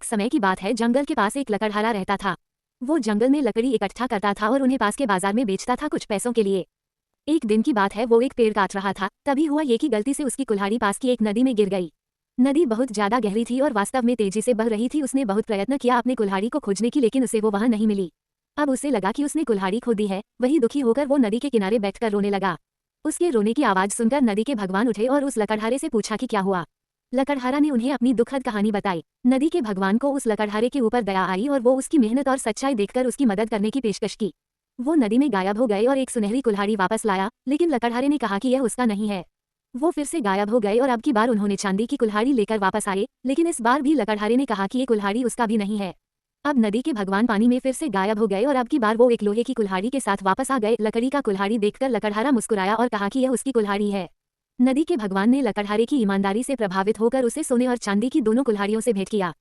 समय की बात है, जंगल के पास एक लकड़हारा रहता था। वो जंगल में लकड़ी इकट्ठा करता था और उन्हें पास के बाजार में बेचता था कुछ पैसों के लिए। एक दिन की बात है, वो एक पेड़ काट रहा था, तभी हुआ ये कि गलती से उसकी कुल्हाड़ी पास की एक नदी में गिर गई। नदी बहुत ज्यादा गहरी थी और वास्तव में तेजी से बह रही थी। उसने बहुत प्रयत्न किया अपनी कुल्हाड़ी को खोजने की, लेकिन उसे वो वहां नहीं मिली। अब उसे लगा कि उसने कुल्हाड़ी खो दी है। वही दुखी होकर वो नदी के किनारे बैठकर रोने लगा। उसके रोने की आवाज सुनकर नदी के भगवान उठे और उस लकड़हारे से पूछा कि क्या हुआ। लकड़हारा ने उन्हें अपनी दुखद कहानी बताई। नदी के भगवान को उस लकड़हारे के ऊपर दया आई और वो उसकी मेहनत और सच्चाई देखकर उसकी मदद करने की पेशकश की। वो नदी में गायब हो गए और एक सुनहरी कुल्हाड़ी वापस लाया, लेकिन लकड़हारे ने कहा कि यह उसका नहीं है। वो फिर से गायब हो गए और अब की बार उन्होंने चांदी की कुल्हाड़ी लेकर वापस आए, लेकिन इस बार भी लकड़हारे ने कहा कि ये कुल्हाड़ी उसका भी नहीं है। अब नदी के भगवान पानी में फिर से गायब हो गए और अब की बार वो एक लोहे की कुल्हाड़ी के साथ वापस आ गए। लकड़ी का कुल्हाड़ी देखकर लकड़हारा मुस्कुराया और कहा कि यह उसकी कुल्हाड़ी है। नदी के भगवान ने लकड़हारे की ईमानदारी से प्रभावित होकर उसे सोने और चांदी की दोनों कुल्हाड़ियों से भेंट किया।